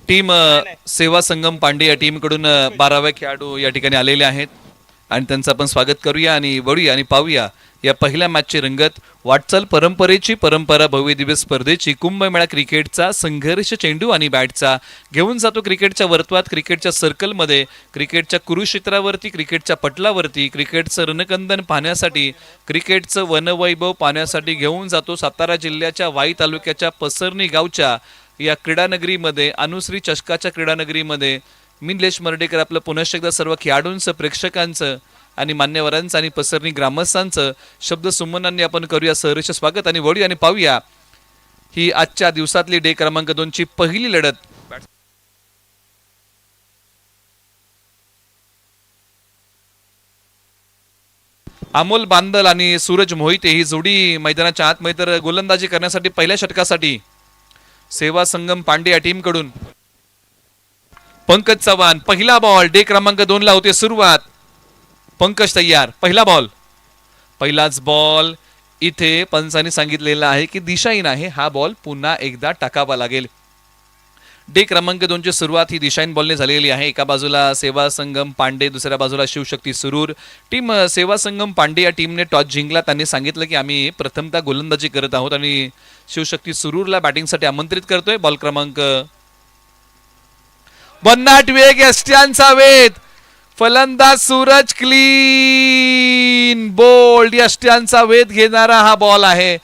Team सेवा संगम पांडे या टीमकडून 12व्या खेळाडू या ठिकाणी आलेले आहेत आणि त्यांचं आपण स्वागत करूया आणि वळूया आणि पाहूया या पहिल्या मॅचची रंगत. वाटचाल परंपरेची परंपरा भव्य दिवस स्पर्धेची कुंभमेळा क्रिकेटचा संघर्ष चेंडू आणि बॅटचा घेऊन जातो क्रिकेटच्या वर्तुळात, क्रिकेटच्या सर्कलमध्ये, क्रिकेटच्या कुरुक्षेत्रावरती, क्रिकेटच्या पटलावरती, क्रिकेटचं रणकंदन पाहण्यासाठी, क्रिकेटचं वनवैभव पाहण्यासाठी घेऊन जातो सातारा जिल्ह्याच्या वाई तालुक्याच्या पसरणी गावच्या या क्रीडानगरीमध्ये, अनुश्री चषकाच्या क्रीडानगरीमध्ये. मी निलेश मर्डेकर आपलं पुनश्च एकदा सर्व खेळाडूंचं, प्रेक्षकांचं आणि मान्यवरांचं आणि पसरणी ग्रामस्थांचं शब्द सुमनांनी आपण करूया सहर्ष स्वागत आणि वळूया आणि पाहूया ही आजच्या दिवसातली डे क्रमांक 2 ची पहिली लढत. अमोल बांदल आणि सूरज मोहिते ही जोडी मैदानाच्या आतमध्ये, तर गोलंदाजी करण्यासाठी पहिल्या षटकासाठी सेवा संगम पांडे या टीम कडून पंकज चव्हाण. पहिला बॉल डे क्रमांक 2 ला होते सुरुवात. पंकज तयार. पहिला बॉल, पहिलाच बॉल. इथे पंचांनी सांगितलेलं आहे की दिशाहीन आहे, हा बॉल पुन्हा एकदा टाकावा लागेल. डे क्रमांक 2 ची सुरुवात ही दिशाहीन बॉलने झालेली आहे. एका बाजूला सेवा संगम पांडे, दुसऱ्या बाजूला शिवशक्ती सुरूर. टीम सेवा संगम पांडे या टीमने टॉस जिंकला. त्यांनी सांगितलं की आम्ही प्रथमतः गोलंदाजी करत आहोत आणि शिवशक्ती सुरूरला बॅटिंगसाठी आमंत्रित करतोय. बॉल क्रमांक, भन्नाट वेग, यष्ट्यांचा वेध, फलंदाज सूरज क्लीन बोल्ड, यष्ट्यांचा वेध घेणारा हा बॉल आहे.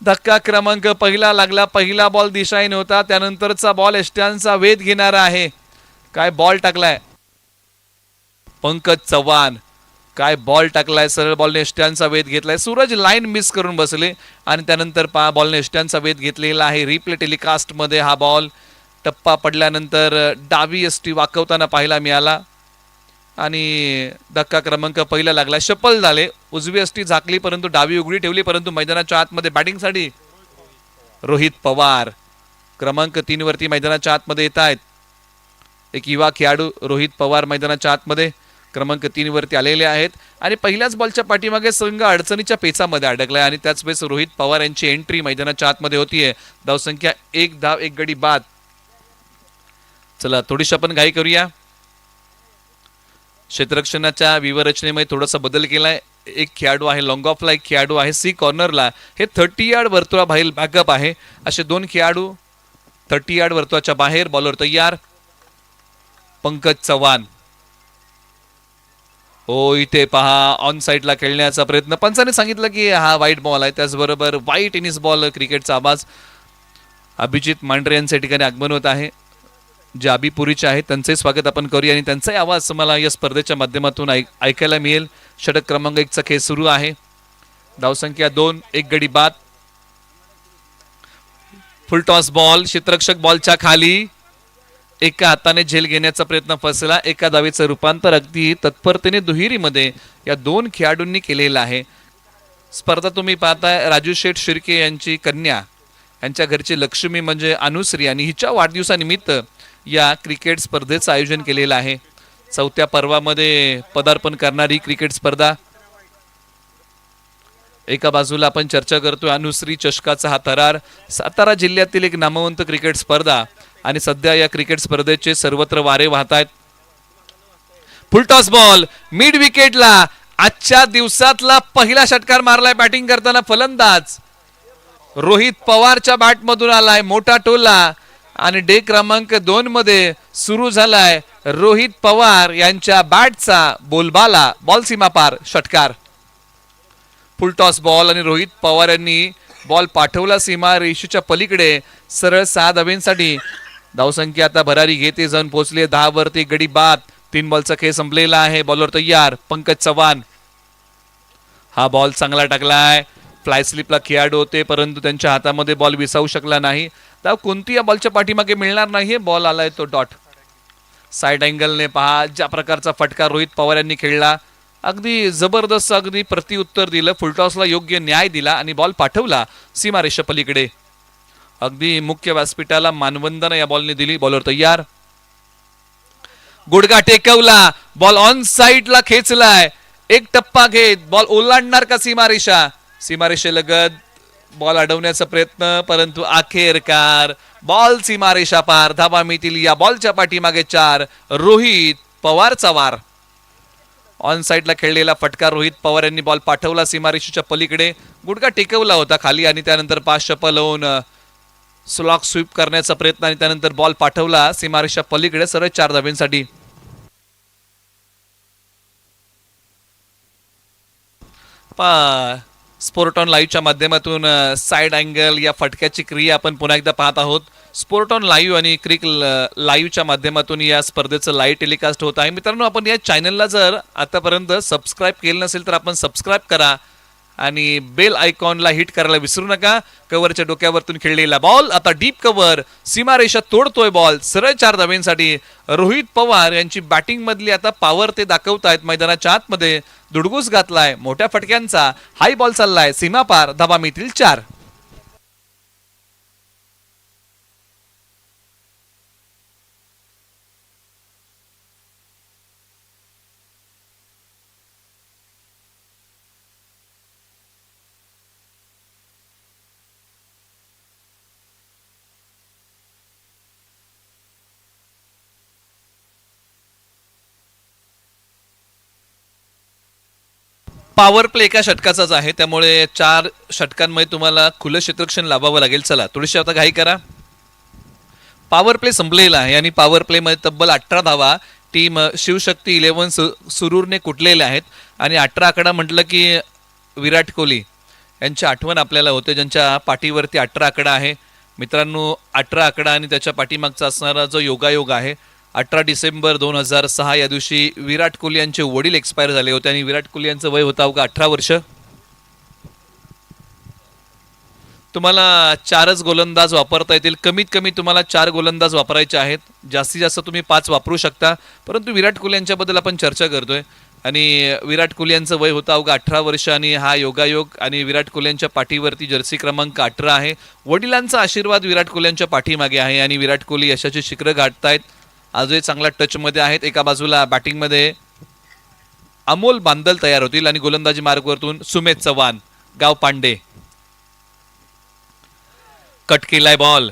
धक्का क्रमांक पहिला लागला. पहिला बॉल दिशाहीन होता, त्यानंतरचा बॉल यष्ट्यांचा वेध घेणारा आहे. काय बॉल टाकलाय पंकज चव्हाण, काय बॉल टाकलाय. सरळ बॉलने यष्ट्यांचा वेध घेतलाय. सूरज लाईन मिस करून बसले आणि त्यानंतर बॉलने यष्ट्यांचा वेध घेतलेला आहे. रिप्ले टेलिकास्ट मध्ये हा बॉल टप्पा पडल्यानंतर डावी यष्टी वाकवताना पाहायला मिळाला आणि धक्का क्रमांक पहिला लागला. शपल झाले, उजवी यष्टी झाकली परंतु डावी उघडी ठेवली. परंतु मैदानाच्या आतमध्ये बॅटिंगसाठी रोहित पवार क्रमांक 3 वरती मैदानाच्या आतमध्ये येत आहेत. एक युवा खेळाडू रोहित पवार मैदानाच्या आतमध्ये क्रमांक 3 वरती आलेले आहेत आणि पहिल्याच बॉलच्या पाठीमागे संघ अडचणीच्या पेचामध्ये अडकलाय आणि त्याच वेळेस रोहित पवार यांची एंट्री मैदानाच्या आतमध्ये होतीये. धावसंख्या 1 धाव 1 गडी बाद. चला थोडीशी आपण घाई करूया. क्षेत्ररक्षणाच्या विवरचनेमध्ये थोडासा बदल केलाय. एक खेळाडू आहे लॉंग ऑफला, एक खेळाडू आहे सी कॉर्नरला. हे 30 यार्ड वर्तुळाबाहेर बॅकअप आहे. असे 2 खेळाडू 30 यार्ड वर्तुळाच्या बाहेर. बॉलर तयार पंकज चव्हाण. हो, इथे पहा ऑन साईडला खेळण्याचा प्रयत्न. पंचाने सांगितलं की हा वाईट बॉल आहे. त्याचबरोबर वाईट टेनिस बॉल क्रिकेटचा आवाज. अभिजित मांढरे यांच्या ठिकाणी आगमन होत आहे, जे आबीपुरीचे आहेत. त्यांचे स्वागत आपण करूया आणि त्यांचाही आवाज तुम्हाला या स्पर्धेच्या माध्यमातून ऐकायला मिळेल. षटक क्रमांक 1 चा खेळ सुरू आहे. धावसंख्या 2 1 गडी बाद. फुल टॉस बॉल, क्षेत्ररक्षक बॉलच्या खाली. एका हाताने झेल घेण्याचा प्रयत्न फसला. एका धावेचं रूपांतर अगदी तत्परतेने दुहेरीमध्ये या 2 खेळाडूंनी केलेलं आहे. स्पर्धा तुम्ही पाहताय राजू शेठ शिर्के यांची कन्या, यांच्या घरची लक्ष्मी म्हणजे अनुश्री आणि हिच्या वाढदिवसानिमित्त या क्रिकेट स्पर्धेचं आयोजन केलेलं आहे. 4थ्या पर्वामध्ये पदार्पण करणारी क्रिकेट स्पर्धा. एका बाजूला आपण चर्चा करतोय अनुश्री चषकाचा हा थरार, सातारा जिल्ह्यातील एक नामवंत क्रिकेट स्पर्धा आणि सध्या या क्रिकेट स्पर्धेचे सर्वत्र वारे वाहत आहेत. फुलटॉस बॉल मिड विकेटला. आजच्या दिवसातला पहिला षटकार मारलाय बॅटिंग करताना फलंदाज रोहित पवारच्या बॅट मधून आलाय मोठा टोला आणि डे क्रमांक 2 मध्ये सुरू झालाय रोहित पवार यांच्या बॅटचा बोलबाला. बॉल सीमा पार षटकार. फुलटॉस बॉल आणि रोहित पवार यांनी बॉल पाठवला सीमा रेषेच्या पलीकडे सरळ 6 धावेंसाठी. धावसंख्या आता भरारी घेते जाऊन पोहोचले 10 वरती गडी बाद. 3 बॉलचा खेळ संपलेला आहे. बॉलर तयार पंकज चव्हाण. हा बॉल चांगला टाकलाय. फ्लाय स्लिपला खेळाडू होते परंतु त्यांच्या हातामध्ये बॉल विसावू शकला नाही. धाव कोणती या बॉलच्या पाठीमागे मिळणार नाही. बॉल आलाय तो डॉट. साइड अँगलने पहा ज्या प्रकारचा फटका रोहित पवार यांनी खेळला. अगदी जबरदस्त अगदी प्रत्युत्तर दिलं. फुलटॉसला योग्य न्याय दिला आणि बॉल पाठवला सीमारेषा पलीकडे. अगदी मुख्य व्यासपीठाला मानवंदना या बॉलने दिली. बॉलर तयार. गुडघा टेकवला. बॉल ऑन साइडला खेचलाय. एक टप्पा घेत बॉल ओलांडणार का सीमारेषा. सीमारेषेलगत बॉल अडवण्याचा प्रयत्न, परंतु अखेरकार बॉल सीमारेषा पार. धाबा मिळतील या बॉलच्या पाठीमागे 4. रोहित पवारचा वार. ऑन साईडला खेळलेला फटका रोहित पवार यांनी बॉल पाठवला सीमारेषेच्या पलीकडे. गुडघा टेकवला होता खाली आणि त्यानंतर 5 चप्पल लावून स्लॉक स्वीप करण्याचा प्रयत्न आणि त्यानंतर बॉल पाठवला सीमारेषा पलीकडे सरळ 4 धाब्यांसाठी. स्पोर्ट ऑन लाईव्हच्या माध्यमातून साइड अँगल या फटक्याची क्रिया आपण पुन्हा एकदा पाहत आहोत. स्पोर्ट ऑन लाईव्ह आणि क्रिक लाईव्हच्या माध्यमातून या स्पर्धेचं लाईव्ह टेलिकास्ट होत आहे. मित्रांनो, आपण या चॅनलला जर आतापर्यंत सबस्क्राईब केलं नसेल तर आपण सबस्क्राईब करा आणि बेल आयकॉनला हिट करायला विसरू नका. कव्हरच्या डोक्यावरतून खेळलेला बॉल आता डीप कव्हर सीमारेषा तोडतोय बॉल सरळ 4 धाब्यांसाठी. रोहित पवार यांची बॅटिंग मधली आता पॉवर ते दाखवतायत. मैदानाच्या आतमध्ये दुडगूस घातलाय मोठ्या फटक्यांचा. हाय बॉल चाललाय सीमा पार. धाबा मिळतील 4. पॉवर प्ले एका षटकाचाच आहे, त्यामुळे 4 षटकांमध्ये तुम्हाला खुलं क्षेत्ररक्षण लाभावं लागेल. चला थोडीशी आता घाई करा. पॉवर प्ले संपलेला आहे आणि पॉवर प्ले मध्ये तब्बल 18 धावा टीम शिवशक्ती 11 सुरूरने कुटलेल्या आहेत. आणि 18 आकडा म्हटलं की विराट कोहली यांची आठवण आपल्याला होते, ज्यांच्या पाठीवरती 18 आकडा आहे. मित्रांनो, 18 आकडा आणि त्याच्या पाठीमागचा असणारा जो योगायोग आहे, 18 डिसेंबर 2006 या दिवशी विराट कोहली यांचे वडील एक्सपायर झाले होते आणि विराट कोहली यांचं वय होतं अवघं 18 वर्ष. तुम्हाला 4च गोलंदाज वापरता येतील. कमीत कमी तुम्हाला 4 गोलंदाज वापरायचे आहेत. जास्तीत जास्त तुम्ही 5 वापरू शकता. परंतु विराट कोहली यांच्याबद्दल आपण चर्चा करतोय आणि विराट कोहली यांचं वय होतं अवघं 18 वर्ष आणि हा योगायोग. आणि विराट कोहली यांच्या पाठीवरती जर्सी क्रमांक 18 आहे. वडिलांचा आशीर्वाद विराट कोहली यांच्या पाठीमागे आहे आणि विराट कोहली यशाची शिखरं गाठतायत. आजही चांगला टचमध्ये आहेत. एका बाजूला बॅटिंगमध्ये अमोल बांदल तयार होतील आणि गोलंदाजी मार्गवरतून सुमेध चव्हाण, गाव पांडे. कट केलाय बॉल.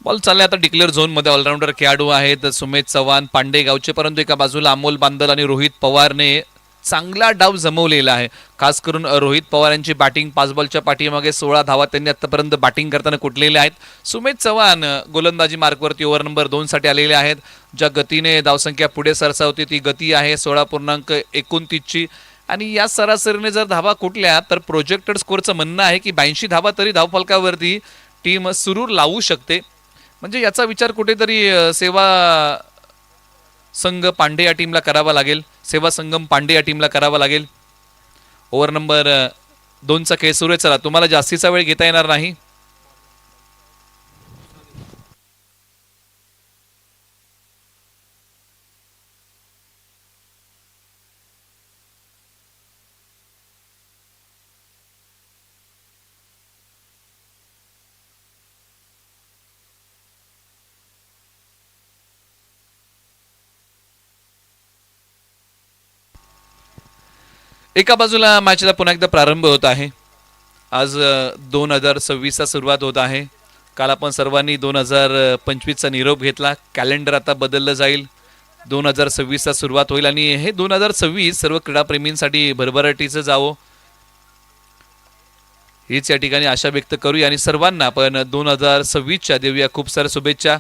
बॉल चाललाय आता डिक्लेअर झोन मध्ये. ऑलराऊंडर खेळाडू आहेत सुमेध चव्हाण पांडे गावचे, परंतु एका बाजूला अमोल बांदल आणि रोहित पवारने चांगला डाव जमवलेला आहे. खास करून रोहित पवार यांची बॅटिंग 5 बॉलच्या पाठीमागे 16 धावा त्यांनी आतापर्यंत बॅटिंग करताना कुठलेल्या आहेत. सुमेध चव्हाण गोलंदाजी मार्कवरती ओव्हर नंबर 2 साठी आलेले आहेत. ज्या गतीने धावसंख्या पुढे सरसावते ती गती आहे 16.29 ची. आणि या सरासरीने जर धावा कुठल्या तर प्रोजेक्टेड स्कोअरचं म्हणणं आहे की 82 धावा तरी धावफलकावरती टीम सुरूर लावू शकते. म्हणजे याचा विचार कुठेतरी सेवा संघ पांडे या टीमला करावा लागेल. सेवा संगम पांडे या टीमला करावा लागेल. ओव्हर नंबर 2चा खेळ सुरू आहे. चला, तुम्हाला जास्तीचा वेळ घेता येणार नाही. एका बाजूला मॅचला पुन्हा एकदा प्रारंभ होत आहे. आज 2026चा सुरुवात होत आहे. काल आपण सर्वांनी 2025चा निरोप घेतला. कॅलेंडर आता बदललं जाईल. 2026चा सुरुवात होईल आणि हे 2026 सर्व क्रीडाप्रेमींसाठी भरभराटीचं जावो हीच या ठिकाणी आशा व्यक्त करूया आणि सर्वांना आपण 2026च्या देऊया खूप साऱ्या शुभेच्छा.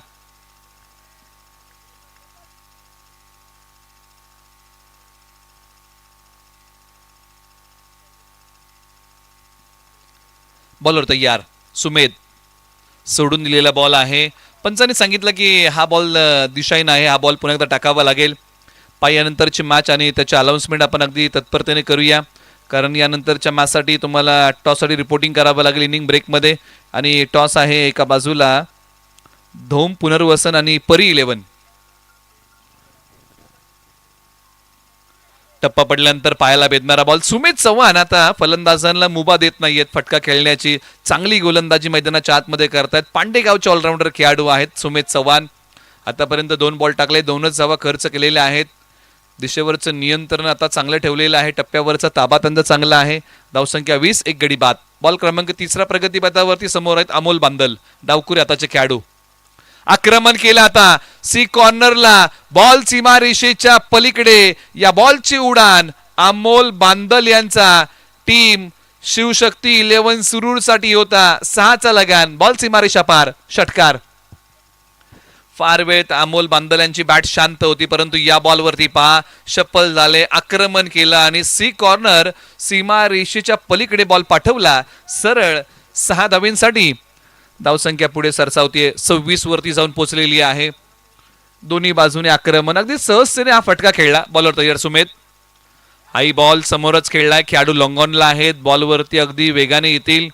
बॉलर तयार. सुमेध सोडून दिलेला बॉल आहे. पंचांनी सांगितलं की हा बॉल दिशाहीन आहे, हा बॉल पुन्हा एकदा टाकावा लागेल. यानंतरची मॅच आणि त्याची अनाउन्समेंट आपण अगदी तत्परतेने करूया, कारण यानंतरच्या मॅचसाठी तुम्हाला टॉससाठी रिपोर्टिंग करावं लागेल इनिंग ब्रेकमध्ये. आणि टॉस आहे एका बाजूला धोम पुनर्वसन आणि परी 11. टप्पा पडल्यानंतर पायाला भेदणारा बॉल. सुमेध चव्हाण आता फलंदाजांना मुभा देत नाहीयेत फटका खेळण्याची. चांगली गोलंदाजी मैदानाच्या आतमध्ये करतायत. पांडे गावचे ऑलराऊंडर खेळाडू आहेत सुमेध चव्हाण. आतापर्यंत 2 बॉल टाकले, 2च धावा खर्च केलेल्या आहेत. दिशेवरचं नियंत्रण आता चांगलं ठेवलेलं आहे. टप्प्यावरचा ताबा त्यांचा चांगला आहे. धावसंख्या 20, 1 गडी बाद. बॉल क्रमांक 3 प्रगतीपथावरती समोर आहेत अमोल बांदल, डावकुरी आताचे खेळाडू. आक्रमण केलं आता सी कॉर्नरला, बॉल सीमा रेषेच्या पलीकडे, या बॉलची उडान अमोल बांदल यांचा टीम शिवशक्ती 11 सुरूर साठी होता. 6चा लगान, बॉल सीमारेषा पार, षटकार. फार वेळ अमोल बांदल यांची बॅट शांत होती, परंतु या बॉलवरती पहा शप्पल झाले, आक्रमण केलं आणि सी कॉर्नर सीमा रेषेच्या पलीकडे बॉल पाठवला सरळ. 6 धावींसाठी धावसंख्या पुढे सरसावतीये, 26 वरती जाऊन पोहोचलेली आहे. दोन्ही बाजूने आक्रमण, अगदी सहजतेने हा फटका खेळला. बॉलर तयार सुमेध, हाई बॉल समोरच खेळलाय, खेळाडू लॉंगॉनला आहेत, बॉलवरती अगदी वेगाने येतील.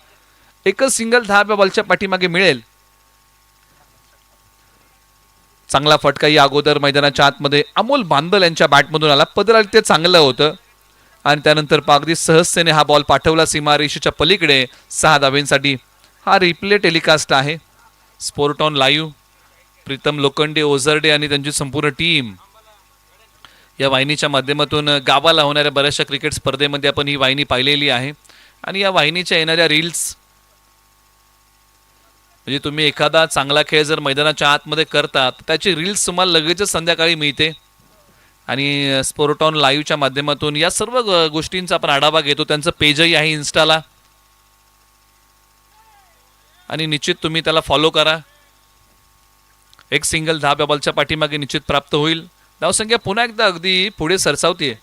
एकच सिंगल धाव या बॉलच्या पाठीमागे मिळेल. चांगला फटका या अगोदर मैदानाच्या आतमध्ये अमोल बांदल यांच्या बॅटमधून आला, पदर ते चांगलं होतं आणि त्यानंतर अगदी सहजतेने हा बॉल पाठवला सीमारेषेच्या पलीकडे. 6 धावेंसाठी हा रिप्ले टेलिकास्ट आहे sport on live. Pritam Lokhande, Ojharde आणि त्यांची संपूर्ण टीम या वाहिनीच्या माध्यमातून गावाला होणाऱ्या बऱ्याचशा क्रिकेट स्पर्धेमध्ये आपण ही वाहिनी पाहिलेली आहे. आणि या वाहिनीच्या येणाऱ्या रील्स, म्हणजे तुम्ही एखादा चांगला खेळ जर मैदानाच्या आतमध्ये करता तर त्याची रील्स तुम्हाला लगेचच संध्याकाळी मिळते. आणि स्पोर्ट ऑन लाईव्हच्या माध्यमातून या सर्व गोष्टींचा आपण आढावा घेतो. त्यांचं पेजही आहे इन्स्टाला आणि निश्चित तुम्ही त्याला फॉलो करा. एक सिंगल धाव या बॉलच्या पाठीमागे निश्चित प्राप्त होईल. धावसंख्या पुन्हा एकदा अगदी पुढे सरसावतीये.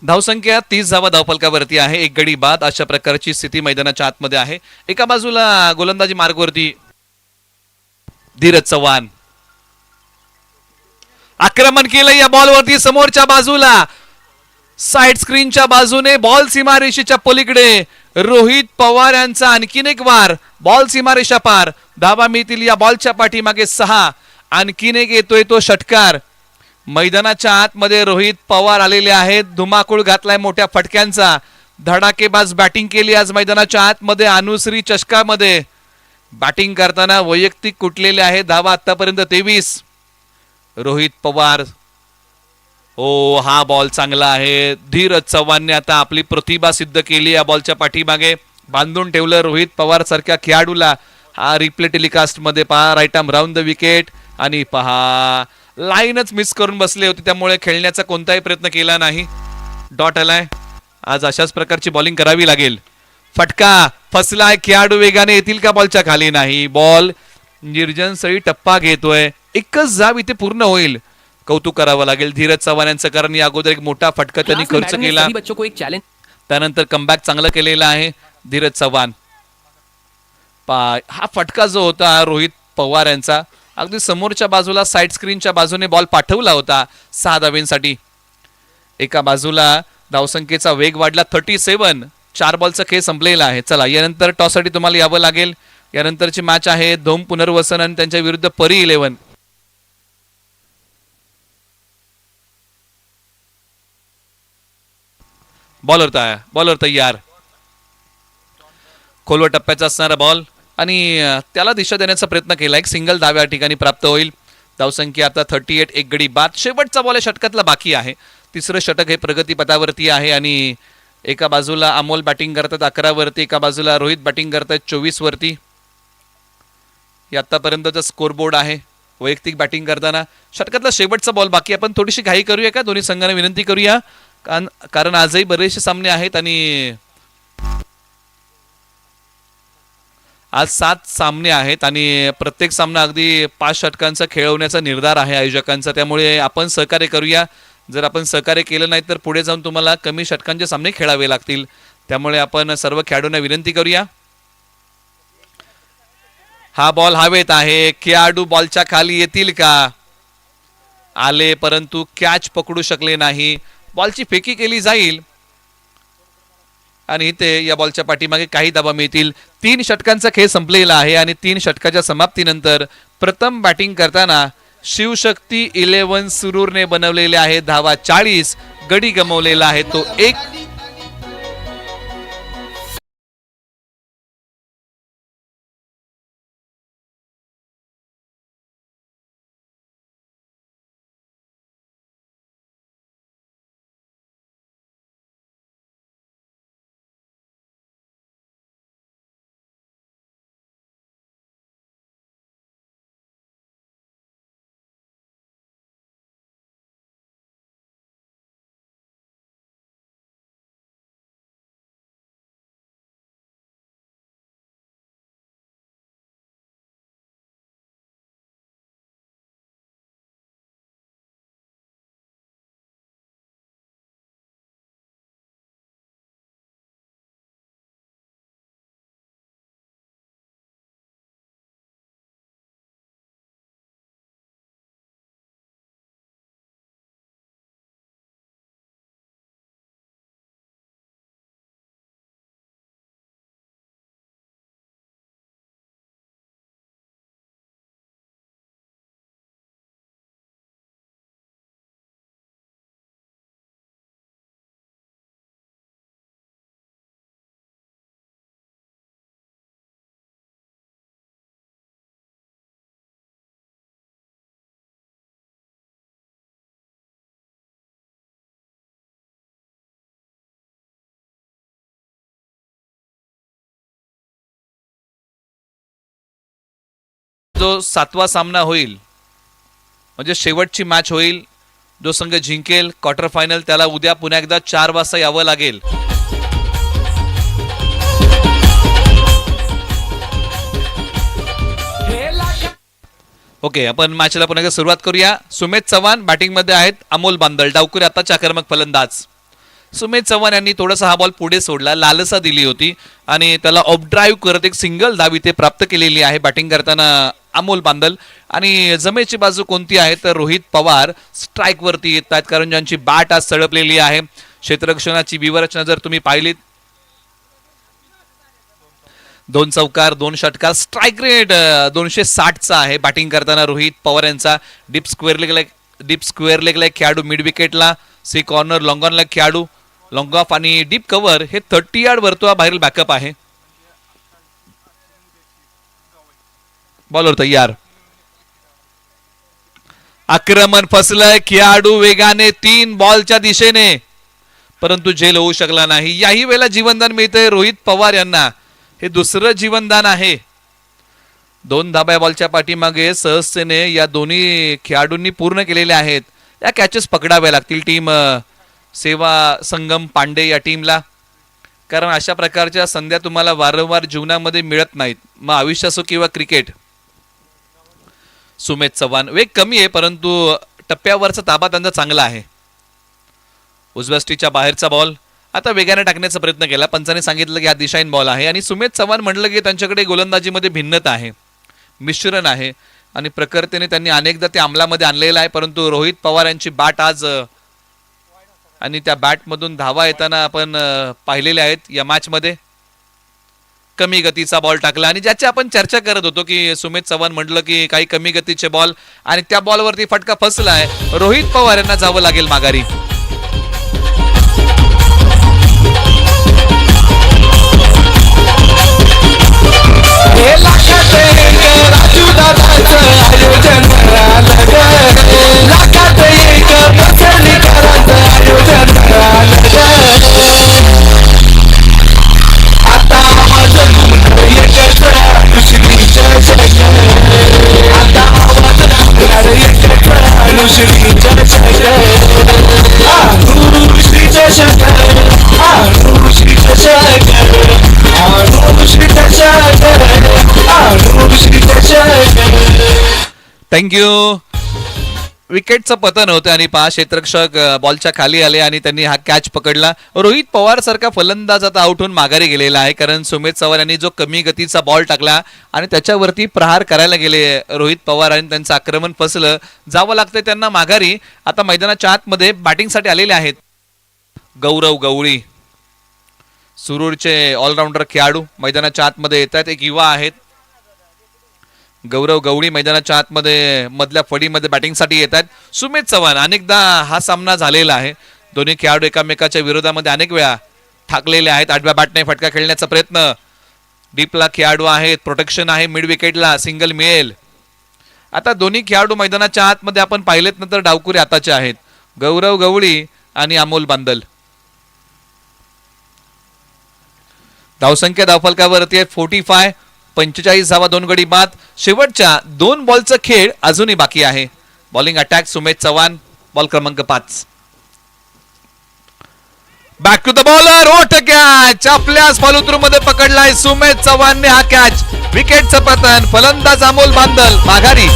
धावसंख्या 30 धावा धावफलकावरती आहे, एक गडी बाद. अशा प्रकारची स्थिती मैदानाच्या आतमध्ये आहे. एका बाजूला गोलंदाजी मार्गवरती धीरज चव्हाण, आक्रमण केलं या बॉलवरती समोरच्या बाजूला, साइड स्क्रीनच्या बाजूने, बॉल सीमारेषेच्या पलीकडे. रोहित पवार यांचा आणखीन एक वार, बॉल सीमारेषा पार. धावा मिळतील या बॉलच्या पाठीमागे 6. आणखीन एक येतोय तो षटकार. मैदानाच्या आतमध्ये रोहित पवार आलेले आहेत, धुमाकूळ घातलाय मोठ्या फटक्यांचा. धडाकेबाज बॅटिंग केली आज मैदानाच्या आतमध्ये अनुश्री चषकामध्ये. बॅटिंग करताना वैयक्तिक कुटलेले आहे. धावा आतापर्यंत 23. रोहित पवार, ओ हा बॉल चांगला आहे. धीरज चव्हाणने आता आपली प्रतिभा सिद्ध केली या बॉलच्या पाठीमागे. बांधून ठेवलं रोहित पवार सारख्या खेळाडूला. हा रिप्ले टेलिकास्ट मध्ये पहा, right arm round the wicket. आणि पहा लाईनच मिस करून बसले होते, त्यामुळे खेळण्याचा कोणताही प्रयत्न केला नाही. डॉट आलाय. आज अशाच प्रकारची बॉलिंग करावी लागेल. फटका फसलाय, खेळाडू वेगाने येतील का बॉलच्या खाली? नाही. बॉल निर्जनसळी टप्पा घेतोय. एकच जाब इथे पूर्ण होईल. कौतुक करावं लागेल धीरज चव्हाण यांचं, कारण या अगोदर एक मोठा फटका त्यांनी खर्च केला, त्यानंतर कमबॅक चांगलं केलेलं आहे. धीरज चव्हाण. हा फटका जो होता रोहित पवार यांचा अगदी समोरच्या बाजूला साईड स्क्रीनच्या बाजूने बॉल पाठवला होता 6 धावेंसाठी. एका बाजूला धावसंख्येचा वेग वाढला 37. 4 बॉलचा खेळ संपलेला आहे. चला यानंतर टॉससाठी तुम्हाला यावं लागेल. यानंतरची मॅच आहे धोम पुनर्वसन आणि त्यांच्या विरुद्ध परी 11. बॉलर तयार. खोलवर टप्प्याचा असणारा बॉल आणि त्याला दिशा देण्याचा प्रयत्न केला. एक सिंगल धाव या ठिकाणी प्राप्त होईल. धावसंख्या आता 38. एक गडी बाद. शेवटचा बॉल या षटकातला बाकी आहे. तिसरं षटक हे प्रगतीपथावरती आहे आणि एका बाजूला अमोल बॅटिंग करतात 11 वरती, एका बाजूला रोहित बॅटिंग करतात 24 वरती. आतापर्यंतचा स्कोर बोर्ड आहे. वैयक्तिक बॅटिंग करताना षटकातला शेवटचा बॉल बाकी. आपण थोडीशी घाई करूया का? दोन्ही संघांना विनंती करूया कारण आजही बरेचसे सामने आहेत आणि आज 7 सामने आहेत आणि प्रत्येक सामना अगदी 5 षटकांचा खेळवण्याचा निर्धार आहे आयोजकांचा. त्यामुळे आपण सहकार्य करूया. जर आपण सहकार्य केलं नाही तर पुढे जाऊन तुम्हाला कमी षटकांचे सामने खेळावे लागतील. त्यामुळे आपण सर्व खेळाडूंना विनंती करूया. हा बॉल हवेत आहे. खेळाडू बॉलच्या खाली येतील का? आले परंतु कॅच पकडू शकले नाही. बॉलची फेकी केली जाईल आणि इथे या बॉलच्या पाठीमागे काही धावा मिळतील. 3 षटकांचा खेळ संपलेला आहे आणि 3 षटकाच्या समाप्तीनंतर प्रथम बॅटिंग करताना शिवशक्ती 11 सुरूरने बनवलेले आहे धावा 40. गडी गमावलेला आहे तो 1. जो 7वा सामना होईल म्हणजे शेवटची मॅच होईल. जो संघ जिंकेल क्वार्टर फायनल त्याला उद्या पुन्हा एकदा 4 वाजता यावं लागेल. ओके आपण मॅचला पुन्हा एकदा सुरुवात करूया. सुमेध चव्हाण बॅटिंग मध्ये आहेत. अमोल बांदल डावकुरे आताच्या आक्रमक फलंदाज. सुमेध चव्हाण यांनी थोडासा हा बॉल पुढे सोडला. लालसा दिली होती आणि त्याला ऑफ ड्राईव्ह करत एक सिंगल धाव इथे प्राप्त केलेली आहे बॅटिंग करताना अमोल बांदल. आणि जमेची बाजू कोणती आहे तर रोहित पवार स्ट्राईक वरती येत आहेत कारण ज्यांची बॅट आज सळपलेली आहे. क्षेत्ररक्षणाची विवरचना जर तुम्ही पाहिलीत 2 चौकार 2 षटकार. स्ट्राईक रेट 260चा आहे बॅटिंग करताना रोहित पवार यांचा. डीप स्क्वेअर लेगला एक खेळाडू मिड विकेटला. सी कॉर्नर लॉंग ऑनला खेळाडू. लॉंग ऑफ आणि डीप कव्हर हे 30 यार्ड वर्तुळाबाहेरील बॅकअप आहे. बॉलर तयार. आक्रमण फसलंय. खेळाडू वेगाने 3 बॉलच्या दिशेने परंतु झेल होऊ शकला नाही. याही वेळेला जीवनदान मिळतंय रोहित पवार यांना. हे दुसरं जीवनदान आहे. 2 धाब्या बॉलच्या पाठीमागे सहजतेने या दोन्ही खेळाडूंनी पूर्ण केलेले आहेत. या कॅचेस पकडाव्या लागतील टीम सेवा संगम पांडे या टीमला कारण अशा प्रकारच्या संध्या तुम्हाला वारंवार जीवनामध्ये मिळत नाहीत. मग आयुष्य असो किंवा क्रिकेट. सुमेध चव्हाण वेग कमी आहे परंतु टप्प्यावरचा ताबा त्यांचा चांगला आहे. उजव्या स्टिच्या बाहेरचा बॉल आता वेगाने टाकण्याचा प्रयत्न केला, पंचाने सांगितलं की हा दिशाहीन बॉल आहे आणि सुमेध चव्हाण म्हटलं की त्यांच्याकडे गोलंदाजीमध्ये भिन्नता आहे, मिश्रण आहे आणि प्रखरतेने त्यांनी अनेकदा ते अंमलामध्ये आणलेलं आहे. परंतु रोहित पवार यांची बॅट आज आणि त्या बॅटमधून धावा येताना आपण पाहिलेले आहेत या मॅचमध्ये. कमी गतीचा बॉल टाकला आणि ज्याची आपण चर्चा करत होतो की सुमेध चव्हाण म्हटलं की काही कमी गतीचे बॉल आणि त्या बॉलवरती फटका फसलाय. रोहित पवार यांना जावं लागेल माघारी. थँक्यू. विकेटचं पतन होतं आणि 5 क्षेत्ररक्षक बॉलच्या खाली आले आणि त्यांनी हा कॅच पकडला. रोहित पवार सारखा फलंदाज आता आउट होऊन माघारी गेलेला आहे, कारण सुमेध चव्हाण यांनी जो कमी गतीचा बॉल टाकला आणि त्याच्यावरती प्रहार करायला गेले रोहित पवार आणि त्यांचं आक्रमण फसलं. जावं लागतंय त्यांना माघारी. आता मैदानाच्या आतमध्ये बॅटिंगसाठी आलेले आहेत गौरव गवळी, सुरूरचे ऑलराऊंडर खेळाडू मैदानाच्या आतमध्ये येतात. एक युवा आहेत गौरव गवळी मैदानाच्या आतमध्ये मधल्या फळीमध्ये बॅटिंगसाठी येतात. सुमेध चव्हाण, अनेकदा हा सामना झालेला आहे, दोन्ही खेळाडू एकामेकाच्या विरोधामध्ये अनेक वेळा ठाकलेले आहेत. आडव्या बॅटने फटका खेळण्याचा प्रयत्न, डीपला खेळाडू आहेत, प्रोटेक्शन आहे, मिड विकेटला सिंगल मिळेल. आता दोन्ही खेळाडू मैदानाच्या आतमध्ये आपण पाहिलेत नंतर डावकुरे आताचे आहेत, गौरव गवळी आणि अमोल बांदल. धावसंख्या धावफलकावरती आहे 45, 45 धावा, 2 गडी बाद. शेवटच्या 2 बॉलचा खेळ अजूनही बाकी आहे. Bowling attack Sumedh Chavan, ball क्रमांक 5. बॅक टू द बॉलर, ओट कॅच. आपल्याच फॉलोथ्रू मध्ये पकडलाय सुमेध चव्हाणने हा कॅच. विकेटचं पतन, फलंदाज अमोल बांदल माघारी.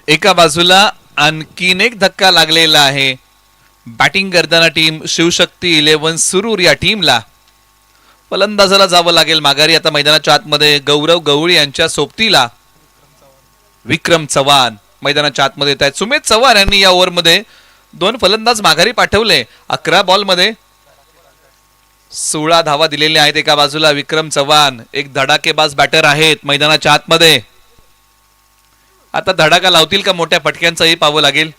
एका बाजूला आणखीन एक धक्का लागलेला आहे बॅटिंग करताना टीम शिवशक्ती 11 सुरूर या टीमला. फलंदाजाला जावं लागेल माघारी. आता मैदानाच्या आतमध्ये गौरव गवळी यांच्या सोबतीला विक्रम चव्हाण मैदानाच्या आतमध्ये येत आहेत. सुमेध चव्हाण यांनी या ओव्हरमध्ये 2 फलंदाज माघारी पाठवले. 11 बॉलमध्ये 16 धावा दिलेल्या आहेत. एका बाजूला विक्रम चव्हाण एक धडाकेबाज बॅटर आहेत मैदानाच्या आतमध्ये. आता धडाका लावतील का मोठ्या फटक्यांचाही पाहावं लागेल.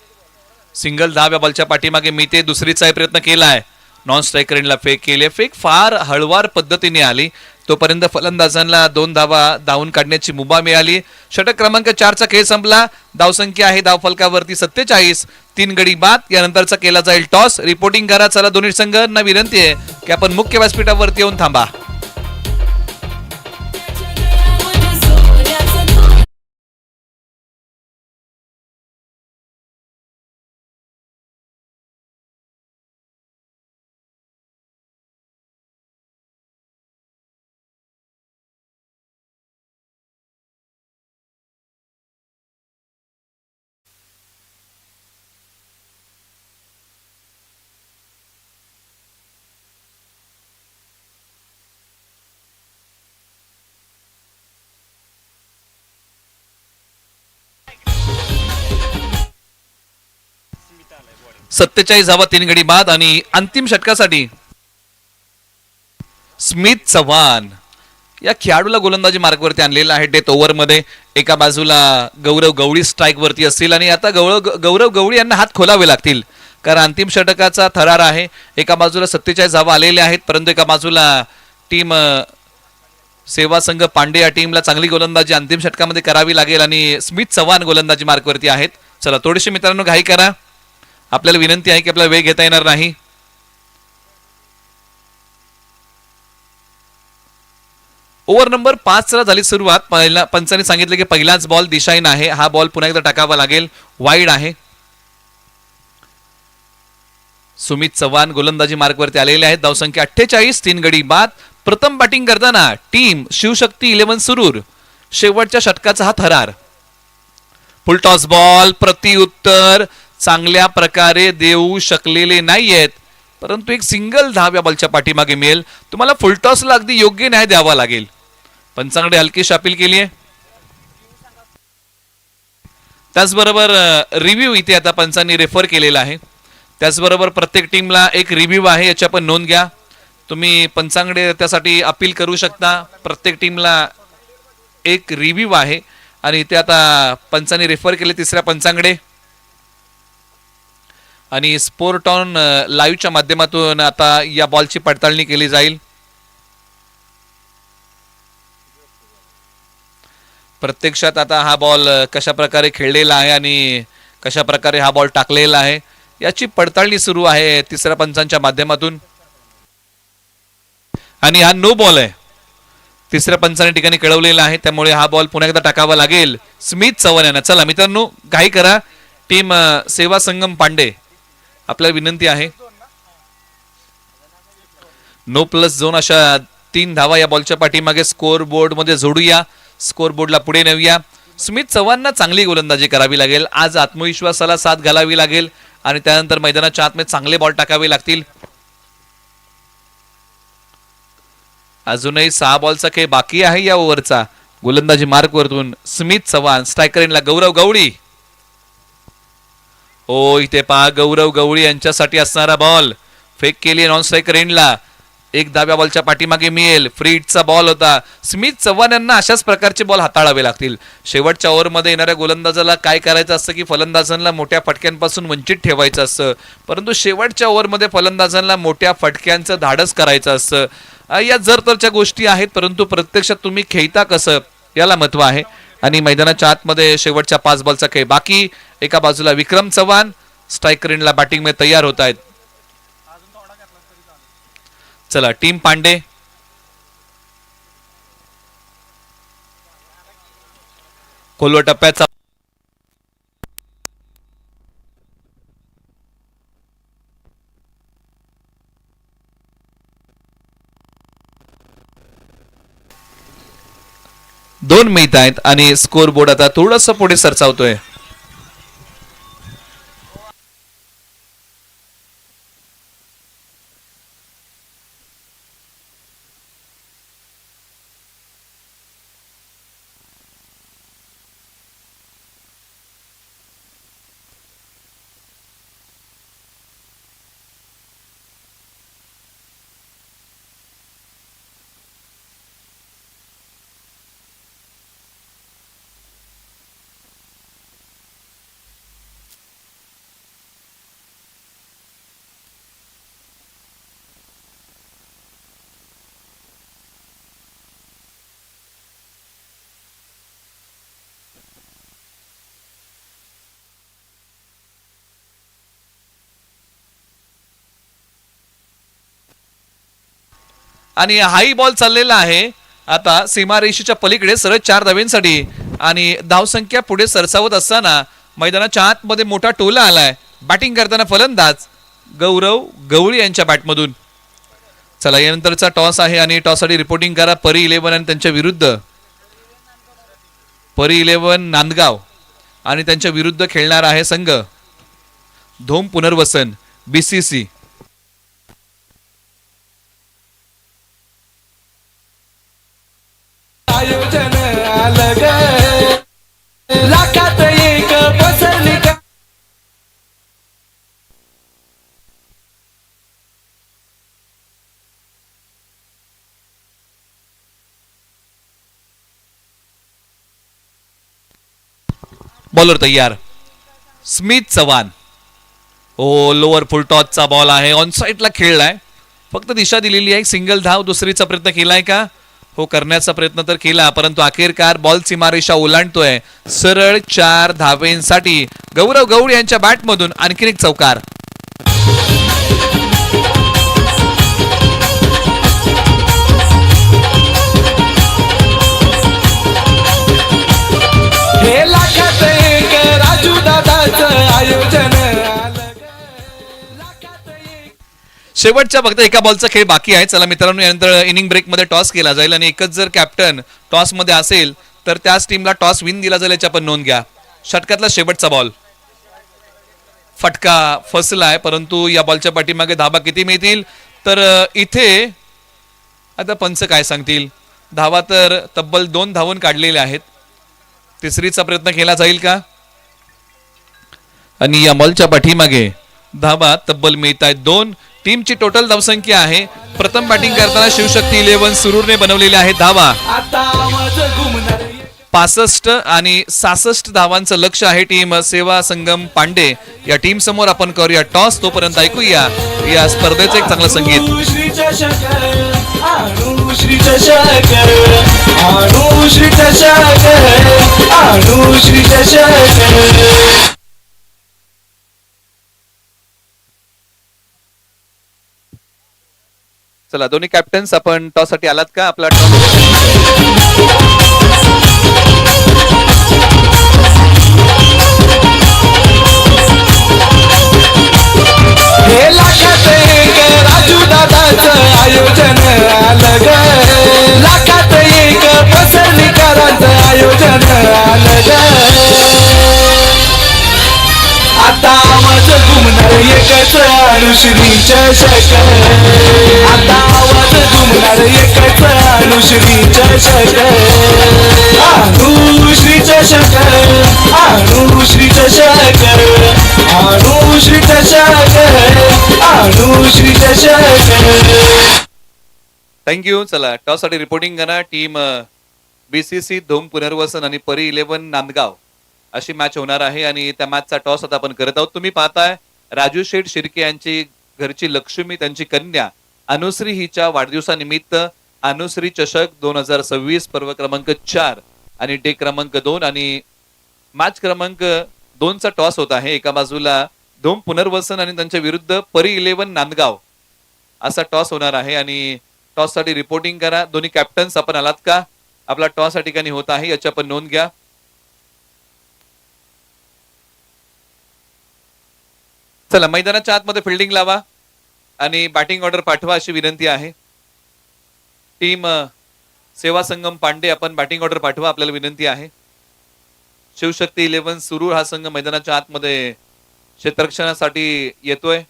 सिंगल धाव या बॉलच्या पाठीमागे मिते दुसरीचाही प्रयत्न केलाय. नॉन स्ट्रायकर एंडला फेक केली. फेक फार हळवार पद्धतीने आली, तोपर्यंत फलंदाजांना 2 धावा धावून काढण्याची मुभा मिळाली. षटक क्रमांक 4चा खेळ संपला. धावसंख्या आहे धावफलकावरती 47, 3 गडी बाद. यानंतरचा केला जाईल टॉस. रिपोर्टिंग करा चला दोन्ही संघांना विनंती आहे की आपण मुख्य व्यासपीठावरती येऊन थांबा. सत्तेचाळीस धावा 3 गडी बाद आणि अंतिम षटकासाठी स्मिथ चव्हाण या खेळाडूला गोलंदाजी मार्गवरती आणलेला आहे डेथ ओव्हरमध्ये. एका बाजूला गौरव गवळी स्ट्राईक वरती असतील आणि आता गौरव गवळी यांना हात खोलावे लागतील कारण अंतिम षटकाचा थरार आहे. एका बाजूला 47 धावा आलेल्या आहेत, परंतु एका बाजूला टीम सेवा संघ पांडे या टीमला चांगली गोलंदाजी अंतिम षटकामध्ये करावी लागेल आणि स्मिथ चव्हाण गोलंदाजी मार्गवरती आहेत. चला थोडीशी मित्रांनो घाई करा, आपल्याला विनंती आहे की आपल्याला वेळ घेता येणार नाही. ओव्हर नंबर 5 ला झाली सुरुवात. पहिला पंचांनी सांगितलं की पहिलाच बॉल दिशाहीन आहे, हा बॉल पुन्हा एकदा टाकावा लागेल, वाईड आहे. सुमित चव्हाण गोलंदाजी मार्कवरती आलेले आहेत. धावसंख्या 48, 3 गडी बाद. प्रथम बॅटिंग करताना टीम शिवशक्ती 11 सुरूर. शेवटच्या षटकाचा हा थरार. फुलटॉस बॉल, प्रत्युत्तर चांगल्या प्रकारे देऊ शकलेले नाहीयेत, परंतु एक सिंगल धाव या बॉलच्या पाठीमागे मिळेल. तुम्हाला फुलटॉसला अगदी योग्य न्याय द्यावा लागेल. पंचांकडे हलकीशी अपील केली आहे. त्याचबरोबर रिव्ह्यू इथे आता पंचांनी रेफर केलेला आहे. त्याचबरोबर प्रत्येक टीमला एक रिव्ह्यू आहे, याची आपण नोंद घ्या. तुम्ही पंचांकडे त्यासाठी अपील करू शकता. प्रत्येक टीमला एक रिव्ह्यू आहे आणि इथे आता पंचांनी रेफर केले तिसऱ्या पंचांकडे. आणि स्पोर्ट ऑन लाईव्हच्या माध्यमातून आता या बॉलची पडताळणी केली जाईल. प्रत्यक्षात आता हा बॉल कशा प्रकारे खेळलेला आहे आणि कशा प्रकारे हा बॉल टाकलेला आहे याची पडताळणी सुरू आहे तिसऱ्या पंचांच्या माध्यमातून. आणि हा नो बॉल आहे, तिसऱ्या पंचाने ठिकाणी कळवलेला आहे, त्यामुळे हा बॉल पुन्हा एकदा टाकावा लागेल स्मिथ चव्हाण यांना. चला मित्रांनो घाई करा. टीम सेवा संगम पांडे, आपल्याला विनंती आहे, नो प्लस झोन अशा 3 धावा या बॉलच्या पाठीमागे स्कोर बोर्ड मध्ये जोडूया, स्कोर बोर्डला पुढे नेऊया. स्मिथ चव्हाणना चांगली गोलंदाजी करावी लागेल आज, आत्मविश्वासाला साथ घालावी लागेल आणि त्यानंतर मैदानाच्या आतमध्ये चांगले बॉल टाकावे लागतील. अजूनही 6 बॉलचा खेळ बाकी आहे या ओव्हरचा. गोलंदाजी मार्क वरतून स्मिथ चव्हाण, स्ट्रायकर एंडला गौरव गवळी. ओ इथे पहा गौरव गवळी यांच्यासाठी असणारा बॉल फेक केली नॉन स्ट्रायकर एंडला. एक धाव्या बॉलच्या पाठीमागे मिळेल. फ्रीडचा बॉल होता. स्मिथ चव्हाण यांना अशाच प्रकारचे बॉल हाताळावे लागतील. शेवटच्या ओव्हरमध्ये येणाऱ्या गोलंदाजाला काय करायचं असतं की फलंदाजांना मोठ्या फटक्यांपासून वंचित ठेवायचं असतं, परंतु शेवटच्या ओव्हरमध्ये फलंदाजांना मोठ्या फटक्यांचं धाडस करायचं असतं. या जरतरच्या गोष्टी आहेत, परंतु प्रत्यक्षात तुम्ही खेळता कसं याला महत्व आहे. आणि मैदानाच्या आतमध्ये शेवटच्या 5 बॉलचा खेळ बाकी. एका बाजूला विक्रम चव्हाण स्ट्रायकर एंडला बॅटिंग मध्ये तयार होत आहेत. चला टीम पांडे, खोलवर टप्प्याचा दोन मिळत आहेत आणि स्कोर बोर्ड आता थोडस पुढे सरसावतोय. आणि हाई बॉल चाललेला आहे आता सीमारेषेच्या पलीकडे सरळ 4 धावांसाठी. आणि धावसंख्या पुढे सरसावत असताना मैदानाच्या आतमध्ये मोठा टोला आलाय. बॅटिंग करताना फलंदाज गौरव गवळी यांच्या बॅटमधून. चला यानंतरचा टॉस आहे आणि टॉससाठी रिपोर्टिंग करा परी 11 आणि त्यांच्या विरुद्ध परी 11 नांदगाव आणि त्यांच्या विरुद्ध खेळणार आहे संघ धोम पुनर्वसन BCC. आयोजन अलग लाखात एक बसली का. बॉलर तयार स्मिथ चव्हाण. ओ लोअर फुल टॉसचा बॉल आहे, ऑन साईडला खेळलाय, फक्त दिशा दिलेली आहे. सिंगल धाव दुसरीचा प्रयत्न केलाय का, हो करण्याचा प्रयत्न तर केला, परंतु अखेरकार बॉल सीमारेषा ओलांडतोय. सरळ 4 धावेंसाठी गौरव गौड यांच्या बॅटमधून आणखीन एक चौकार. हे लाखात एक राजू दादाचं आयोजन आलं ग. लाखात एक शेवटच्या फक्त एका बॉलचा खेळ बाकी आहे. चला मित्रांनो, यानंतर इनिंग ब्रेक मध्ये टॉस केला जाईल आणि एकच जर कॅप्टन टॉस मध्ये असेल तर त्याच टीमला टॉस विन दिला जाईल, याची आपण नोंद घ्या. षटकातला शेवटचा बॉल फटका फसलाय, परंतु या बॉलच्या पाठीमागे धाबा किती मिळतील तर इथे आता पंच काय सांगतील. धावा तर तब्बल 2 धावून काढलेल्या आहेत. तिसरीचा प्रयत्न केला जाईल का? आणि या बॉलच्या पाठीमागे धावा तब्बल मिळत आहेत 2. टीमची टोटल धावसंख्या आहे. प्रथम बॅटिंग करताना शिवशक्ती 11 सुरूरने बनवलेल्या आहेत धावा. आता आवाज घुमणार 65 आणि 66 धावांचं लक्ष आहे टीम सेवा संगम पांडे या टीम समोर. आपण करूया टॉस, तोपर्यंत ऐकूया या स्पर्धेचं एक चांगलं संगीत. श्री चषक आणू श्री चषक आणू श्री चषक आणू श्री चषक. चला दोन्ही कॅप्टन्स, आपण टॉस साठी आलात का? आपला टॉस हे लाखात एक राजू दादाचं आयोजन आलं ग. लाखात एक पसरणीकरांचं आयोजन आलं ग. आता आवाज घुमणार एकच अनुश्री चषक. आता आवाज घुमणार एकच अनुश्री चषक अनुश्री चषक अनुश्री चषक अनुश्री चषक अनुश्री चषक. थँक्यू. चला टॉस साठी रिपोर्टिंग करा. टीम BCC धोम पुनर्वसन आणि परी 11 नांदगाव अशी मॅच होणार आहे आणि त्या मॅचचा टॉस आता आपण करत आहोत. तुम्ही पाहताय राजू शेठ शिर्के यांची घरची लक्ष्मी, त्यांची कन्या अनुश्री हिच्या वाढदिवसानिमित्त अनुश्री चषक 2026 पर्व क्रमांक 4 आणि डे क्रमांक 2 आणि मॅच क्रमांक 2 चा टॉस होत आहे. एका बाजूला धोम पुनर्वसन आणि त्यांच्या विरुद्ध परी 11 नांदगाव असा टॉस होणार आहे आणि टॉस साठी रिपोर्टिंग करा. दोन्ही कॅप्टन्स, आपण आलात का? आपला टॉस या ठिकाणी होत आहे, याची आपण नोंद घ्या. चला मैदानाच्या आतमध्ये फिल्डिंग लावा आणि बॅटिंग ऑर्डर पाठवा अशी विनंती आहे. टीम सेवा संगम पांडे, आपण बॅटिंग ऑर्डर पाठवा, आपल्याला विनंती आहे. शिवशक्ती 11 सुरूर हा संघ मैदानाच्या आतमध्ये क्षेत्ररक्षणासाठी येतोय.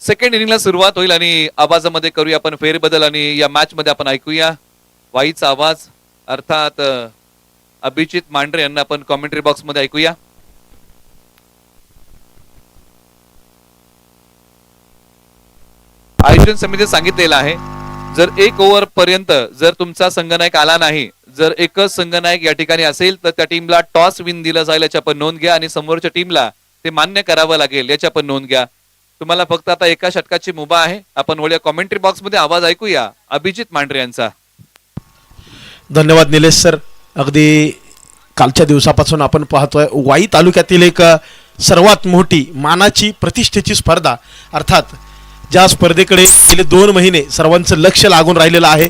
सेकंड इनिंगला सुरुवात होईल आणि आवाजामध्ये करूया आपण फेरबदल आणि या मॅच मध्ये आपण ऐकूया वाईचा आवाज, अर्थात अभिजित मांढरे यांना आपण कॉमेंट्री बॉक्स मध्ये ऐकूया. आयोजन समितीने सांगितलेलं आहे जर 1 ओव्हर पर्यंत जर तुमचा संघनायक आला नाही, जर एकच संघनायक या ठिकाणी असेल तर त्या टीमला टॉस विन दिला जाईल याची आपण नोंद घ्या आणि समोरच्या टीमला ते मान्य करावं लागेल याची आपण नोंद घ्या. तुम्हाला फक्त आता एका षटकाची मुभा आहे. आपण वळूया कॉमेंट्री बॉक्स मध्ये आवाज ऐकूया अभिजित मांढरे यांचा. धन्यवाद निलेश सर. अगदी कालच्या दिवसापासून आपण पाहतोय वाई तालुक्यातील एक सर्वात मोठी मानाची प्रतिष्ठेची स्पर्धा, अर्थात ज्या स्पर्धेकडे गेले 2 महिने सर्वांचं लक्ष लागून राहिलेलं आहे,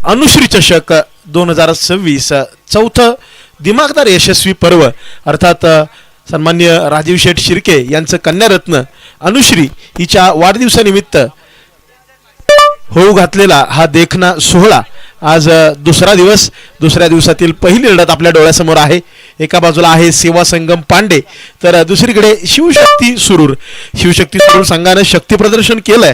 अनुश्री चषक 2026 चौथं दिमागदार यशस्वी पर्व, अर्थात सन्मान्य राजीव शेठ शिर्के यांचं कन्यारत्न अनुश्री हिच्या वाढदिवसानिमित्त होऊ घातलेला हा देखना सोहळा आज दुसरा दिवस, दुसऱ्या दिवसातील पहिली लढत आपल्या डोळ्यासमोर आहे. एका बाजूला आहे सेवा संगम पांडे, तर दुसरीकडे शिवशक्ती सुरूर. शिवशक्ती सुरूर संघानं शक्ती प्रदर्शन केलंय,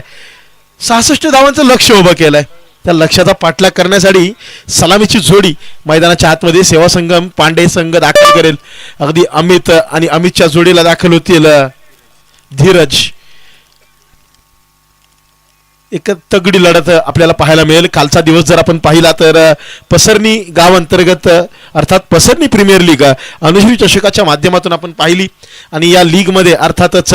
66 धावांचं लक्ष उभं केलंय. त्या लक्ष्याचा पाठलाग करण्यासाठी सलामीची जोडी मैदानाच्या आतमध्ये सेवा संगम पांडे संघ दाखल करेल. अगदी अमित आणि अमितच्या जोडीला दाखल होतील धीरज. एक तगडी लढत आपल्याला पाहायला मिळेल. कालचा दिवस जर आपण पाहिला तर पसरणी गाव अंतर्गत अर्थात पसरणी प्रीमियर लीग अनुश्री चषकाच्या माध्यमातून आपण पाहिली आणि या लीगमध्ये अर्थातच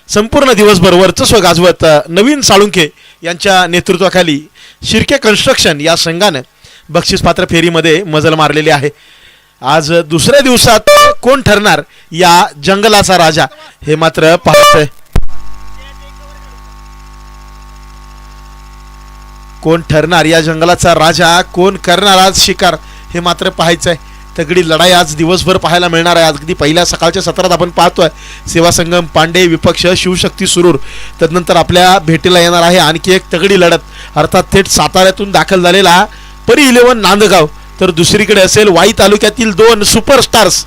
संपूर्ण दिवसभर वर्चस्व गाजवत नवीन साळुंखे यांच्या नेतृत्वाखाली शिर्के कन्स्ट्रक्शन या संघानं बक्षीसपात्र फेरीमध्ये मजल मारलेली आहे. आज दुसऱ्या दिवसात कोण ठरणार या जंगलाचा राजा हे मात्र पाहतोय. कोण ठरणार या जंगलाचा राजा, कोण करणार आज शिकार हे मात्र पाहायचंय. तगडी लढाई आज दिवसभर पाहायला मिळणार आहे. अगदी पहिल्या सकाळच्या सत्रात आपण पाहतोय सेवा संगम पांडे विपक्ष शिवशक्ती सुरूर. त्यानंतर आपल्या भेटीला येणार आहे आणखी एक तगडी लढत, अर्थात थेट साताऱ्यातून दाखल झालेला परी 11 नांदगाव. तर दुसरीकडे असेल वाई तालुक्यातील 2 सुपरस्टार्स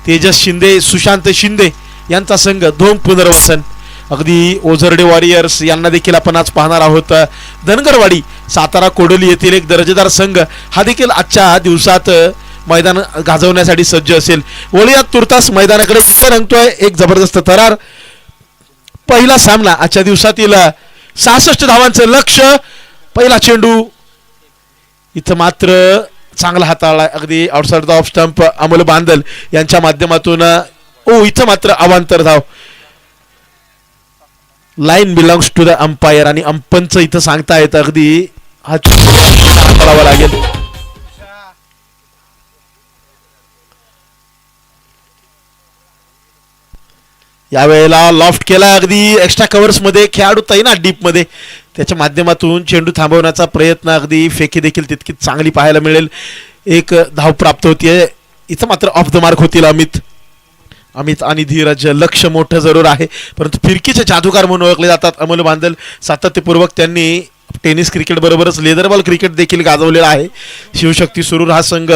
तेजस शिंदे सुशांत शिंदे यांचा संघ धोम पुनर्वसन. अगदी ओझरडे वॉरियर्स यांना देखील आपण आज पाहणार आहोत. धनगरवाडी सातारा कोडोली येथील एक दर्जेदार संघ हा देखील आजच्या दिवसात मैदान गाजवण्यासाठी सज्ज असेल. वळूयात तुर्तास मैदानाकडे रंगतोय एक जबरदस्त थरार. पहिला सामना आजच्या दिवसातील 66 धावांचं लक्ष. पहिला चेंडू इथं मात्र चांगला हाताळला अगदी outside off stump Amol Bandal यांच्या माध्यमातून. इथं मात्र अवांतर धाव. Line belongs to the umpire आणि अंपनचं इथं सांगता येतं अगदी हा करावा लागेल. यावेळेला लॉफ्ट केला अगदी एक्स्ट्रा कव्हर्स मध्ये खेळाडू तैनात डीप मध्ये, त्याच्या माध्यमातून चेंडू थांबवण्याचा प्रयत्न अगदी फेकी देखील तितकी चांगली पाहायला मिळेल. एक धाव प्राप्त होतीये. इथं मात्र ऑफ द मार्क होतील अमित आणि धीरज. लक्ष मोठं जरूर आहे परंतु फिरकीचे जादूगार म्हणून ओळखले जातात अमोल बांदल. सातत्यपूर्वक त्यांनी टेनिस क्रिकेट बरोबरच लेदर बॉल क्रिकेट देखील गाजवलेला आहे. शिवशक्ती सुरूर हा संघ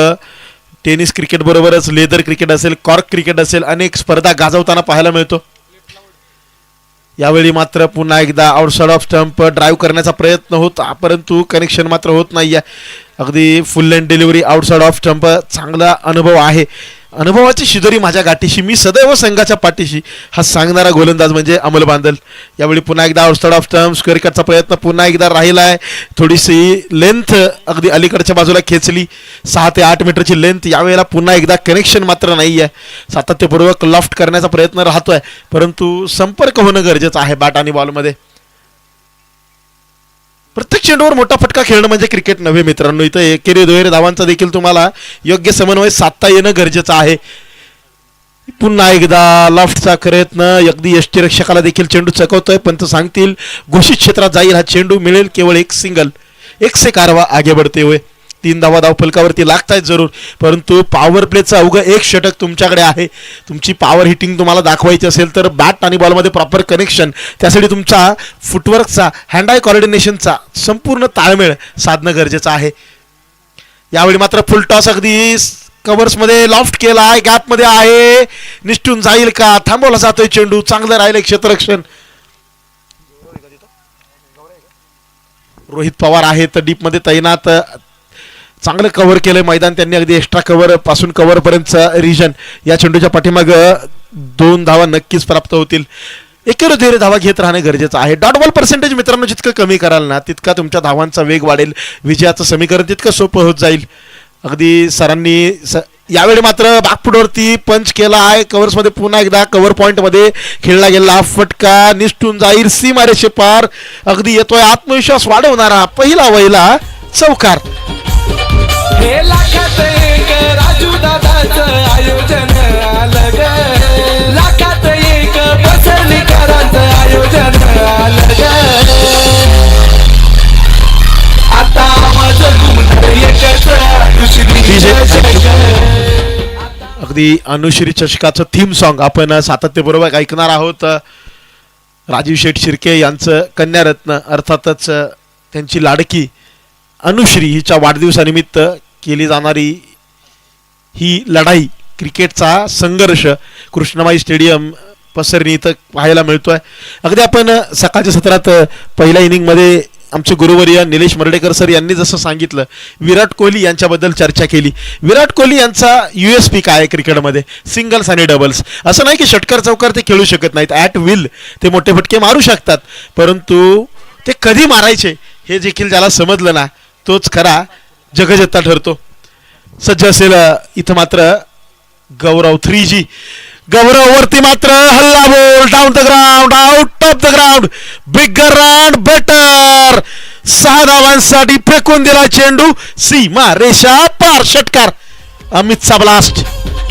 टेनिस क्रिकेट बरोबरच लेदर क्रिकेट असेल, कॉर्क क्रिकेट असेल अनेक स्पर्धा गाजवताना पाहायला मिळतो. यावेळी मात्र पुन्हा एकदा आउटसाइड ऑफ स्टंप ड्राईव्ह करण्याचा प्रयत्न होता परंतु कनेक्शन मात्र होत नाहीये. अगदी फुल length delivery outside off stump. चांगला अनुभव आहे. अनुभवाची शिदोरी माझ्या गाठीशी, मी सदैव संघाच्या पाठीशी हा सांगणारा गोलंदाज म्हणजे अमोल बांदल. यावेळी पुन्हा एकदा आउटसाइड ऑफ स्टंप स्क्वेअर कटचा प्रयत्न पुन्हा एकदा राहिला आहे. थोडीशी लेंथ अगदी अलीकडच्या बाजूला खेचली, 6 ते 8 मीटरची लेंथ. यावेळेला पुन्हा एकदा कनेक्शन मात्र नाही आहे. सातत्यपूर्वक लॉफ्ट करण्याचा प्रयत्न राहतोय परंतु संपर्क होणं गरजेचं आहे बॅट आणि बॉलमध्ये. प्रत्येक चेंडूवर मोठा फटका खेळणं म्हणजे क्रिकेट नव्हे मित्रांनो. इथं एकेरी दुहेरी धावांचा देखील तुम्हाला योग्य समन्वय साधता येणं गरजेचं आहे. पुन्हा एकदा लॉफ्टचा प्रयत्न अगदी यष्टीरक्षकाला देखील चेंडू चकवतोय. पंत सांगतील घोषित क्षेत्रात जाईल हा चेंडू, मिळेल केवळ एक सिंगल. एक से कारवा आगे बढ़ते हुए. 3 धावा धावफलकावरती लागतायत जरूर परंतु पॉवर प्लेचं अवघं एक षटक तुमच्याकडे आहे. तुमची पॉवर हिटिंग तुम्हाला दाखवायची असेल तर बॅट आणि बॉलमध्ये प्रॉपर कनेक्शन, त्यासाठी तुमचा फुटवर्कचा हँड आय कॉर्डिनेशनचा संपूर्ण ताळमेळ साधणं गरजेचं आहे. यावेळी मात्र फुल टॉस अगदी कव्हर्समध्ये लॉफ्ट केला आहे, गॅपमध्ये आहे, निष्ठून जाईल का, थांबवला जातोय चेंडू. चांगलं राहिलं क्षेत्ररक्षण. रोहित पवार आहेत डीपमध्ये तैनात. चांगलं कव्हर केलंय मैदान त्यांनी अगदी एक्स्ट्रा कव्हर पासून कव्हर पर्यंतचं रिजन. या चेंडूच्या पाठीमाग 2 धावा नक्कीच प्राप्त होतील. एकेरी दुहेरी धावा घेत राहणं गरजेचं आहे. डॉट बॉल पर्सेंटेज मित्रांनो जितकं कमी कराल ना तितका तुमच्या धावांचा वेग वाढेल, विजयाचं समीकरण तितकं सोपं होत जाईल. अगदी सरांनी यावेळी मात्र बॅकफुटवरती पंच केला आहे. कव्हर्समध्ये पुन्हा एकदा कव्हर पॉईंटमध्ये खेळला गेला फटका निष्ठून जाईल सीमारेषे पार. अगदी येतोय आत्मविश्वास वाढवणारा पहिला वहिला चौकार. हे लाखात एक राजू दादाचं आयोजन आलं ग, लाखात एक बसलीकरांचं आयोजन आलं ग. आता माझं घुमणार एकच अगदी अनुश्री चषकाचं थीम सॉन्ग आपण सातत्यपूर्वक ऐकणार आहोत. राजीव शेठ शिर्के यांचं कन्यारत्न अर्थातच त्यांची लाडकी अनुश्री हिच्या वाढदिवसानिमित्त केली जाणारी ही लढाई, क्रिकेटचा संघर्ष कृष्णमाई स्टेडियम पसरणी इथं पाहायला मिळतोय. अगदी आपण सकाळच्या सत्रात पहिल्या इनिंगमध्ये आमचे गुरुवर्य निलेश मर्डेकर सर यांनी जसं सांगितलं, विराट कोहली यांच्याबद्दल चर्चा केली. विराट कोहली यांचा USP काय आहे क्रिकेटमध्ये? सिंगल्स आणि डबल्स. असं नाही की षटकार चौकार ते खेळू शकत नाहीत, ॲट विल ते मोठे फटके मारू शकतात, परंतु ते कधी मारायचे हे देखील ज्याला समजलं ना तोच खरा जगजत्ता ठरतो. सज्ज असेल इथं मात्र गौरव 3G. गौरव वरती मात्र हल्ला बोल, down the ground, out of the ground, bigger run better. 6 धावांसाठी फेकून दिला चेंडू, सीमा रेषा पार. षटकार. अमितचा ब्लास्ट,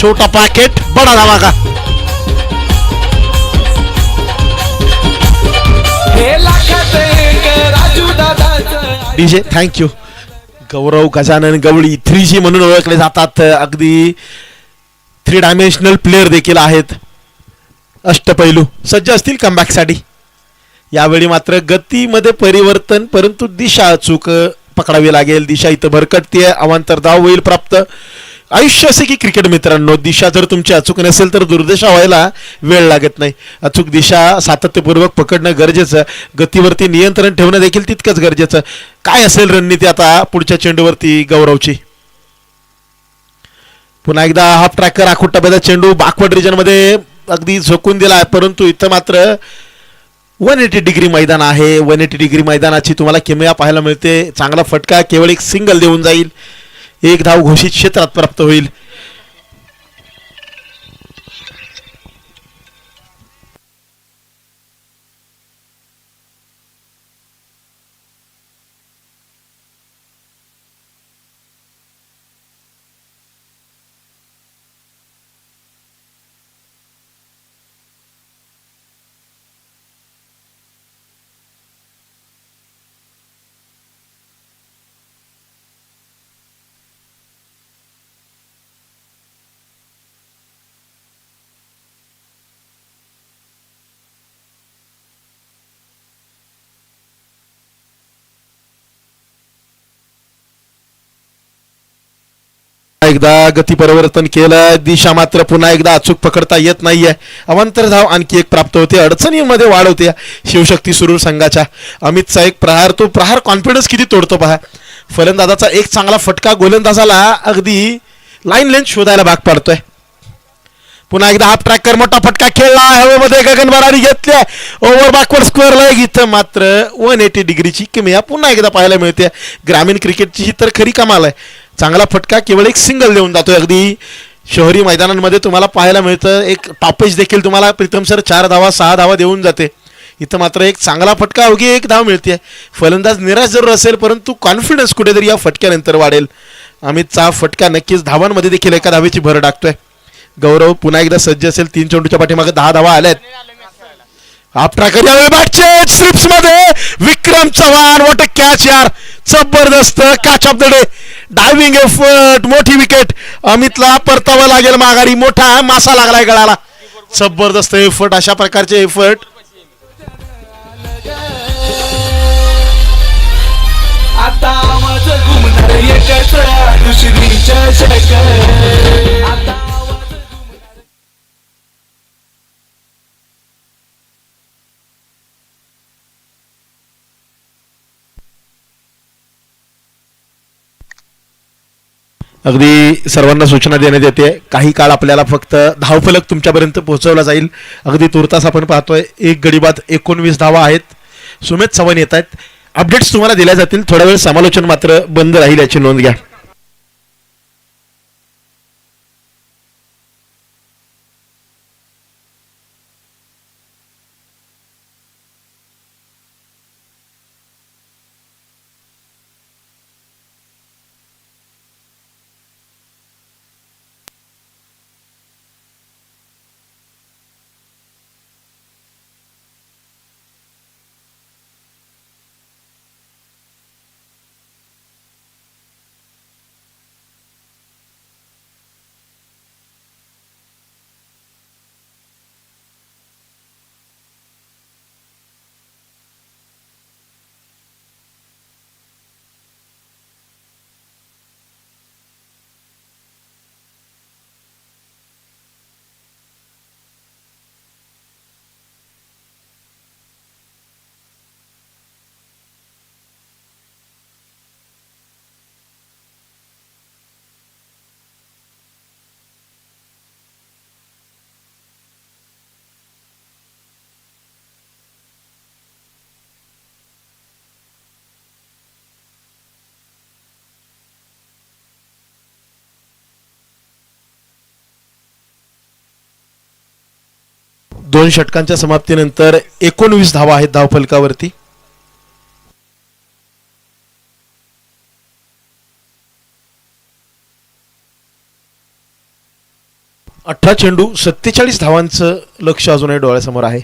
छोटा पॅकेट बडा धमाका. हे लाखात एक राजू दादाचं डीजे थँक्यू. गौरव गजानन गवळी 3G म्हणून ओळखले जातात. अगदी 3 डायमेन्शनल प्लेअर देखील आहेत. अष्टपैलू सज्ज असतील कमबॅकसाठी. यावेळी मात्र गतीमध्ये परिवर्तन, परंतु दिशा अचूक पकडावी लागेल. दिशा इथं भरकटतीये, अवांतर धाव होईल प्राप्त. आयुष्य असे की क्रिकेट मित्रांनो, दिशा जर तुमची अचूक नसेल तर दुर्दशा व्हायला वेळ लागत नाही. अचूक दिशा सातत्यपूर्वक पकडणं गरजेचं, गतीवरती नियंत्रण ठेवणं देखील तितकंच गरजेचं. काय असेल रणनीती आता पुढच्या चेंडूवरती गौरवची? पुन्हा एकदा हाफ ट्रॅकर आखूट टप्प्याचा चेंडू बॅकवर्ड रिजनमध्ये अगदी झोकून दिला आहे, परंतु इथं मात्र 180 डिग्री मैदान आहे. 180 डिग्री मैदानाची तुम्हाला किमया पाहायला मिळते. चांगला फटका, केवळ एक सिंगल देऊन जाईल. 1 धाव घोषित क्षेत्रात प्राप्त होईल. एकदा गती परिवर्तन केलं, दिशा मात्र पुन्हा एकदा अचूक पकडता येत नाहीये. अवांतर धाव आणखी एक प्राप्त होते, अडचणीमध्ये वाढ होते शिवशक्ती सुरूर संघाच्या. अमितचा एक प्रहार, तो प्रहार कॉन्फिडन्स किती तोडतो पहा. फलंदाजाचा एक चांगला फटका गोलंदाजाला अगदी लाईन लेंथ शोधायला भाग पाडतोय. पुन्हा एकदा हाफ ट्रॅकर, मोठा फटका खेळला, हवेमध्ये गगन भरारी घेतल्या, ओव्हर बॅकवर्ड स्क्वेअर लेग. इथं मात्र 180 डिग्रीची किमया पुन्हा एकदा पाहायला मिळते. ग्रामीण क्रिकेटची ही तर खरी कमाल आहे. चांगला फटका, केवळ एक सिंगल देऊन जातोय. अगदी शहरी मैदानांमध्ये तुम्हाला पाहायला मिळतं एक टॉपेज देखील तुम्हाला प्रीतम सर 4 धावा 6 धावा देऊन जाते. इथं मात्र एक चांगला फटका, अवघी 1 धाव मिळते. फलंदाज निराश जरूर असेल, परंतु कॉन्फिडन्स कुठेतरी या फटक्यानंतर वाढेल. अमितचा फटका नक्कीच धावांमध्ये देखील एका धावेची भर टाकतोय. गौरव पुन्हा एकदा सज्ज असेल. 3 चेंडूच्या पाठीमागे 10 धावा आल्यात. हाफ ट्रॅकर यावेळी बॅटचे स्ट्रिप्स मध्ये विक्रम चव्हाण. व्हॉट अ कॅच यार, जबरदस्त catch of the day. Diving effort, मोठी विकेट. अमितला परतावं लागेल माघारी, मोठा मासा लागलाय गळाला. जबरदस्त एफर्ट, अशा प्रकारचे एफर्ट आता आवाज घुमणार एकच अनुश्री चषक. आता अगदी सर्वांना सूचना देण्यात येते. काही काळ आपल्याला फक्त धावफलक तुमच्यापर्यंत पोहोचवला जाईल. अगदी तुर्तास आपण पाहतोय 1 गडी बाद 19 धावा आहेत. सुमेध चव्हाण येत आहेत. अपडेट्स तुम्हाला दिल्या जातील. थोडा वेळ समालोचन मात्र बंद राहील, याची नोंद घ्या. 2 षटकांच्या समाप्तीनंतर 19 धावा आहेत धावफलकावरती. अठरा चेंडू 47 धावांचं लक्ष अजूनही डोळ्यासमोर आहे.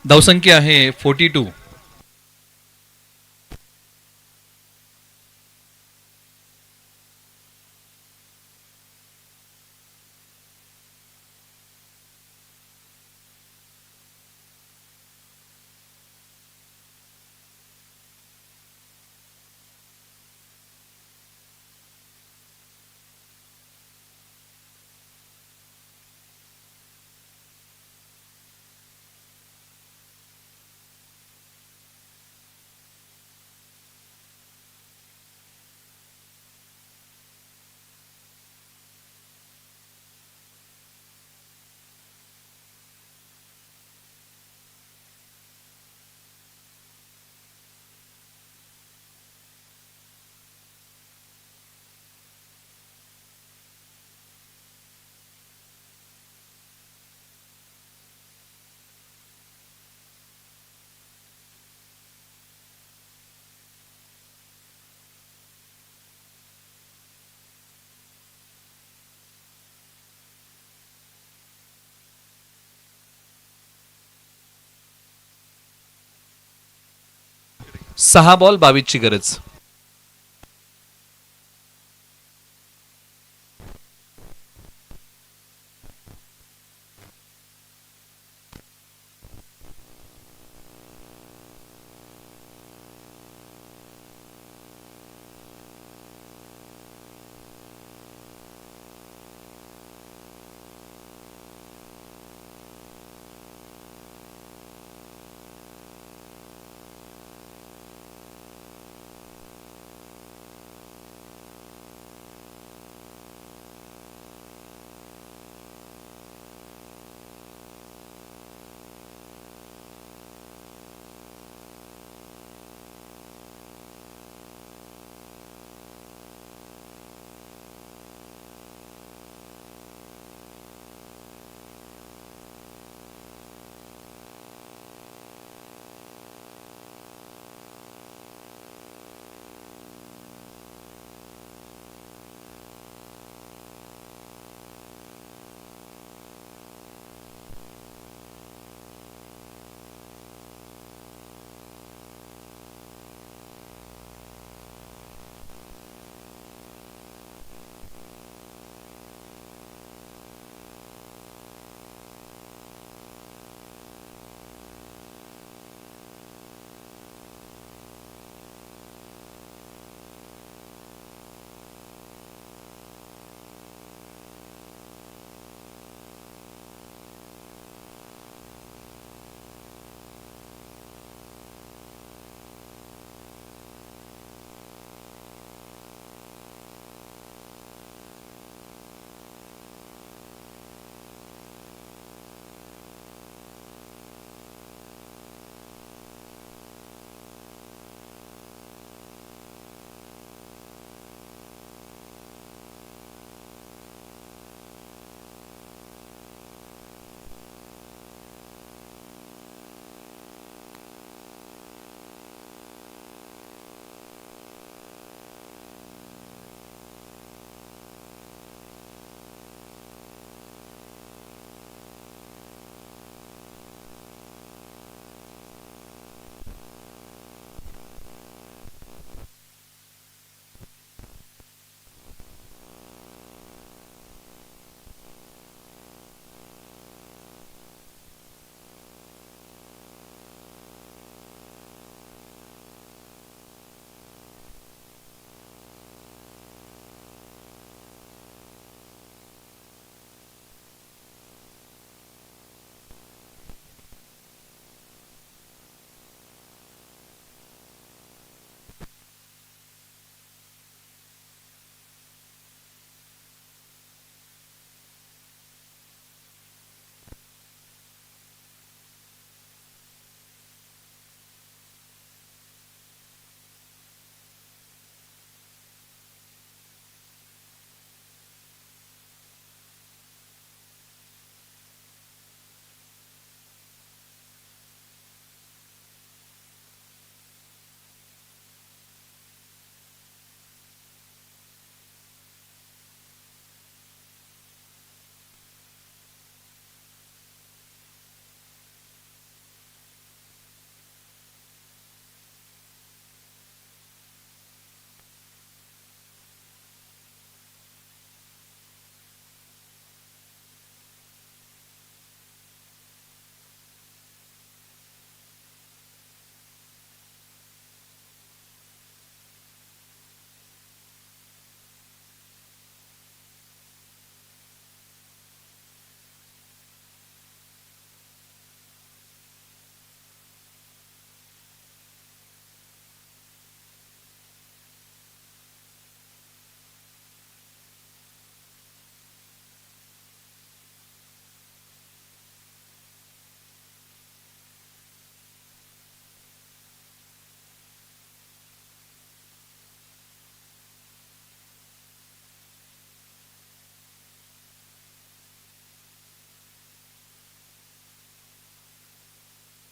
धावसंख्या आहे 42. सहा बॉल 22ची गरज.